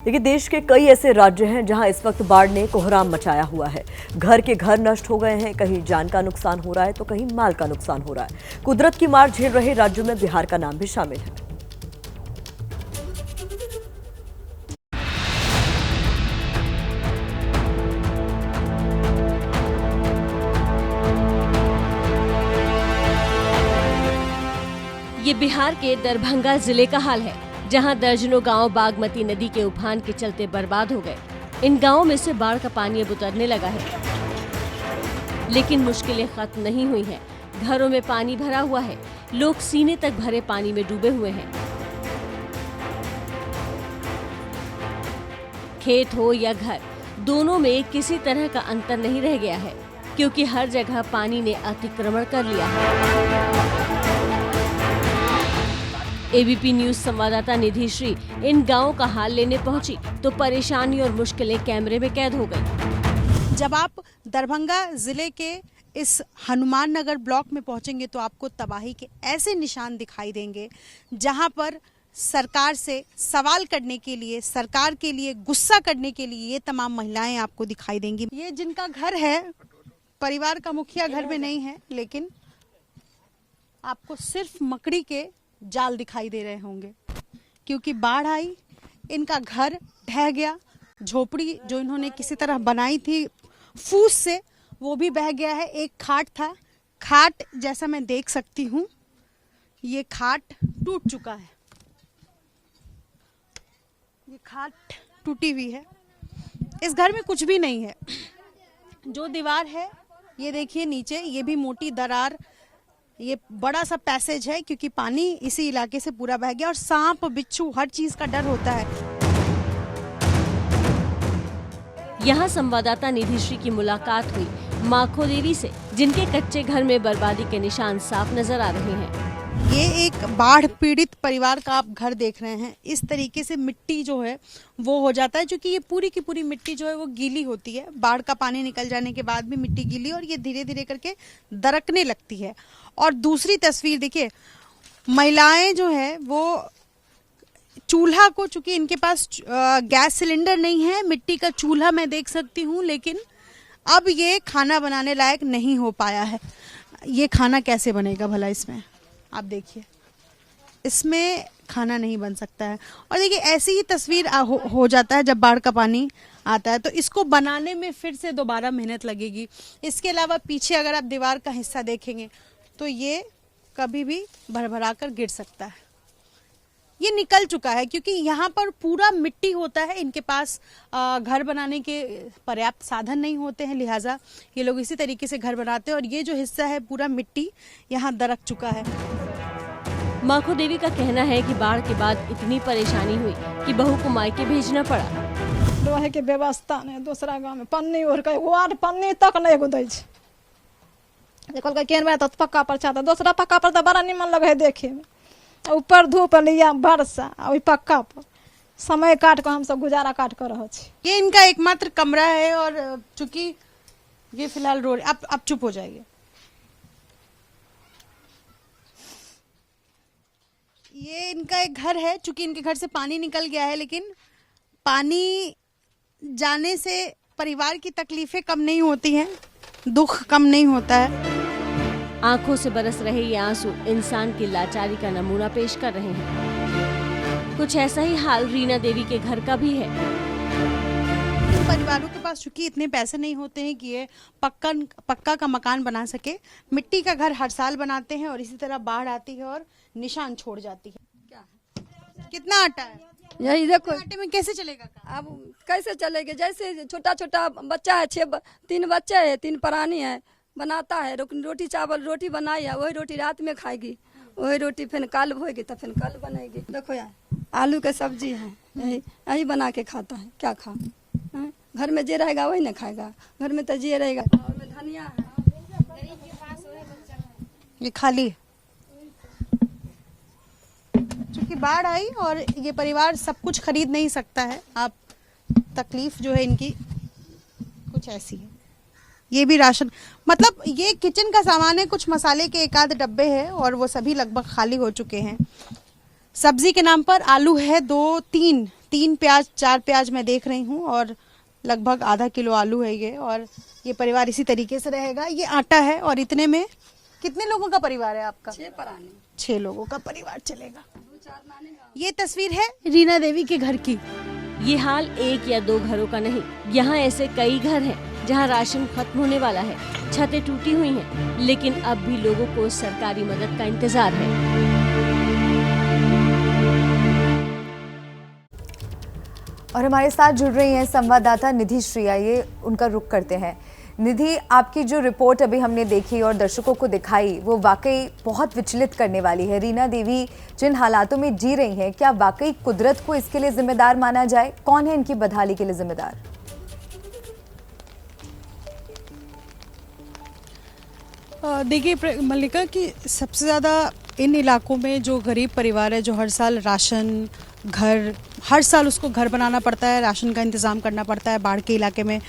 देखिए, देश के कई ऐसे राज्य हैं जहां इस वक्त बाढ़ ने कोहराम मचाया हुआ है। घर के घर नष्ट हो गए हैं, कहीं जान का नुकसान हो रहा है तो कहीं माल का नुकसान हो रहा है। कुदरत की मार झेल रहे राज्यों में बिहार का नाम भी शामिल है। ये बिहार के दरभंगा जिले का हाल है, जहां दर्जनों गांव बागमती नदी के उफान के चलते बर्बाद हो गए। इन गांवों में से बाढ़ का पानी अब उतरने लगा है, लेकिन मुश्किलें खत्म नहीं हुई हैं। घरों में पानी भरा हुआ है, लोग सीने तक भरे पानी में डूबे हुए हैं। खेत हो या घर, दोनों में किसी तरह का अंतर नहीं रह गया है, क्योंकि हर जगह पानी ने अतिक्रमण कर लिया है। एबीपी न्यूज संवाददाता निधि श्री इन गांवों का हाल लेने पहुंची तो परेशानी और मुश्किलें कैमरे में कैद हो गई। जब आप दरभंगा जिले के इस हनुमान नगर ब्लॉक में पहुंचेंगे तो आपको तबाही के ऐसे निशान दिखाई देंगे, जहां पर सरकार से सवाल करने के लिए, सरकार के लिए गुस्सा करने के लिए ये तमाम महिलाएं आपको दिखाई देंगी। ये जिनका घर है, परिवार का मुखिया घर में नहीं है, लेकिन आपको सिर्फ मकड़ी के जाल दिखाई दे रहे होंगे, क्योंकि बाढ़ आई, इनका घर ढह गया। झोपड़ी जो इन्होंने किसी तरह बनाई थी फूस से, वो भी बह गया है। एक खाट था, खाट जैसा मैं देख सकती हूँ, ये खाट टूट चुका है। ये खाट टूटी हुई है। इस घर में कुछ भी नहीं है। जो दीवार है ये देखिए नीचे, ये भी मोटी दरार, ये बड़ा सा पैसेज है, क्योंकि पानी इसी इलाके से पूरा बह गया और सांप बिच्छू हर चीज का डर होता है। यहाँ संवाददाता निधि श्री की मुलाकात हुई माखो देवी से, जिनके कच्चे घर में बर्बादी के निशान साफ नजर आ रहे हैं। ये एक बाढ़ पीड़ित परिवार का आप घर देख रहे हैं। इस तरीके से मिट्टी जो है वो हो जाता है, क्योंकि ये पूरी की पूरी मिट्टी जो है वो गीली होती है। बाढ़ का पानी निकल जाने के बाद भी मिट्टी गीली और ये धीरे धीरे करके दरकने लगती है। और दूसरी तस्वीर देखिए, महिलाएं जो है वो चूल्हा को, चूंकि इनके पास गैस सिलेंडर नहीं है, मिट्टी का चूल्हा मैं देख सकती हूँ, लेकिन अब ये खाना बनाने लायक नहीं हो पाया है। ये खाना कैसे बनेगा भला? इसमें आप देखिए, इसमें खाना नहीं बन सकता है। और देखिए ऐसी ही तस्वीर हो जाता है जब बाढ़ का पानी आता है, तो इसको बनाने में फिर से दोबारा मेहनत लगेगी। इसके अलावा पीछे अगर आप दीवार का हिस्सा देखेंगे तो ये कभी भी भरभरा कर गिर सकता है। ये निकल चुका है, क्योंकि यहाँ पर पूरा मिट्टी होता है। इनके पास घर बनाने के पर्याप्त साधन नहीं होते हैं, लिहाजा ये लोग इसी तरीके से घर बनाते हैं। और ये जो हिस्सा है पूरा मिट्टी यहाँ दरक चुका है। माखो देवी का कहना है कि बाढ़ के बाद इतनी परेशानी हुई कि बहू को मायके भेजना पड़ा। रहे के व्यवस्था नहीं, दूसरा गाँव में पन्नी ओढ़ के वार्ड पन्नी तक नहीं गुदै तो पक्का पर चाहता, दूसरा पक्का पर तो बड़ा निमन लगे है देखे में। ऊपर धूप लिया वर्षा, वही पक्का पर समय काट कर हम सब गुजारा काट कर रहे छी। ये इनका एकमात्र कमरा है और चूंकि ये फिलहाल रो, अब चुप हो जाइए। ये इनका एक घर है, चूंकि इनके घर से पानी निकल गया है, लेकिन पानी जाने से परिवार की तकलीफें कम नहीं होती हैं, दुख कम नहीं होता है। आंखों से बरस रहे ये आंसू इंसान की लाचारी का नमूना पेश कर रहे हैं। कुछ ऐसा ही हाल रीना देवी के घर का भी है। परिवारों के पास चूंकि इतने पैसे नहीं होते हैं कि ये पक्का का मकान बना सके, मिट्टी का घर हर साल बनाते हैं और इसी तरह बाढ़ आती है और निशान छोड़ जाती है। क्या है? कितना आटा है? यही देखो, आटे में कैसे चलेगा काम? अब कैसे चलेगा? जैसे छोटा छोटा बच्चा है, 3 बच्चे है, 3 प्राणी है, बनाता है रोटी चावल, रोटी बनाई है, वही रोटी रात में खाएगी, वही रोटी फिर कल होगी तो फिर कल बनेगी। देखो यार, आलू के सब्जी है, यही बना के खाता है। क्या खा? घर में जे रहेगा वही ना खाएगा, घर में तो जे रहेगा। और में धनिया है, ये खाली, क्योंकि बाढ़ आई और ये परिवार सब कुछ खरीद नहीं सकता है। आप तकलीफ जो है इनकी कुछ ऐसी है। ये भी राशन, मतलब ये किचन का सामान है, कुछ मसाले के एक आध डब्बे हैं और वो सभी लगभग खाली हो चुके हैं। सब्जी के नाम पर आलू है 2-3 3 प्याज 4 प्याज मैं देख रही हूँ और लगभग आधा किलो आलू है ये। और ये परिवार इसी तरीके से रहेगा। ये आटा है और इतने में कितने लोगों का परिवार है आपका? 6 लोगों का परिवार चलेगा। ये तस्वीर है रीना देवी के घर की। ये हाल 1 या 2 घरों का नहीं, यहाँ ऐसे कई घर हैं जहाँ राशन खत्म होने वाला है, छतें टूटी हुई हैं, लेकिन अब भी लोगों को सरकारी मदद का इंतजार है। और हमारे साथ जुड़ रही हैं संवाददाता निधि श्री। आइए उनका रुख करते हैं। निधि, आपकी जो रिपोर्ट अभी हमने देखी और दर्शकों को दिखाई वो वाकई बहुत विचलित करने वाली है। रीना देवी जिन हालातों में जी रही हैं, क्या वाकई कुदरत को इसके लिए जिम्मेदार माना जाए? कौन है इनकी बदहाली के लिए जिम्मेदार? देखिए मल्लिका, कि सबसे ज़्यादा इन इलाकों में जो गरीब परिवार है, जो हर साल राशन, घर, हर साल उसको घर बनाना पड़ता है, राशन का इंतज़ाम करना पड़ता है बाढ़ के इलाके में,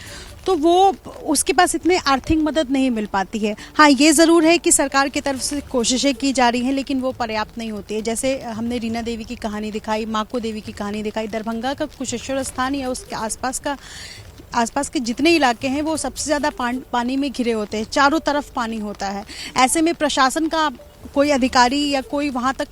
तो वो उसके पास इतने आर्थिक मदद नहीं मिल पाती है। हाँ, ये ज़रूर है कि सरकार की तरफ से कोशिशें की जा रही हैं, लेकिन वो पर्याप्त नहीं होती है। जैसे हमने रीना देवी की कहानी दिखाई, माको देवी की कहानी दिखाई, दरभंगा का कुशेश्वर स्थान या उसके आसपास के जितने इलाके हैं वो सबसे ज़्यादा पानी में घिरे होते हैं, चारों तरफ पानी होता है। ऐसे में प्रशासन का कोई अधिकारी या कोई वहाँ तक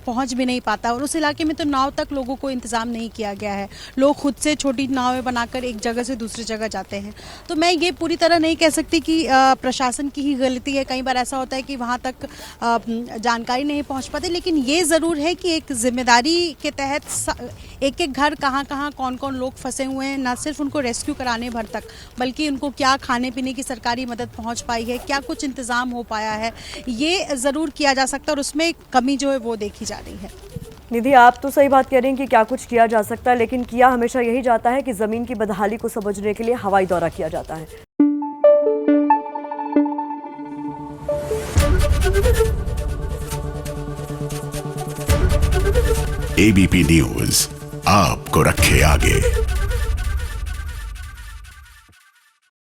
पहुँच भी नहीं पाता, और उस इलाके में तो नाव तक लोगों को इंतज़ाम नहीं किया गया है। लोग खुद से छोटी नावें बनाकर एक जगह से दूसरी जगह जाते हैं। तो मैं ये पूरी तरह नहीं कह सकती कि प्रशासन की ही गलती है। कई बार ऐसा होता है कि वहाँ तक जानकारी नहीं पहुँच पाती, लेकिन ये ज़रूर है कि एक जिम्मेदारी के तहत एक एक घर कहाँ कौन कौन लोग फंसे हुए हैं, ना सिर्फ उनको रेस्क्यू कराने भर तक, बल्कि उनको क्या खाने पीने की सरकारी मदद पहुँच पाई है, क्या कुछ इंतज़ाम हो पाया है, ये ज़रूर किया जा सकता है। और उसमें कमी जो है वो देखी जा रही है। निधि, आप तो सही बात कह रही हैं कि क्या कुछ किया जा सकता है, लेकिन किया हमेशा यही जाता है कि जमीन की बदहाली को समझने के लिए हवाई दौरा किया जाता है। एबीपी न्यूज आपको रखे आगे।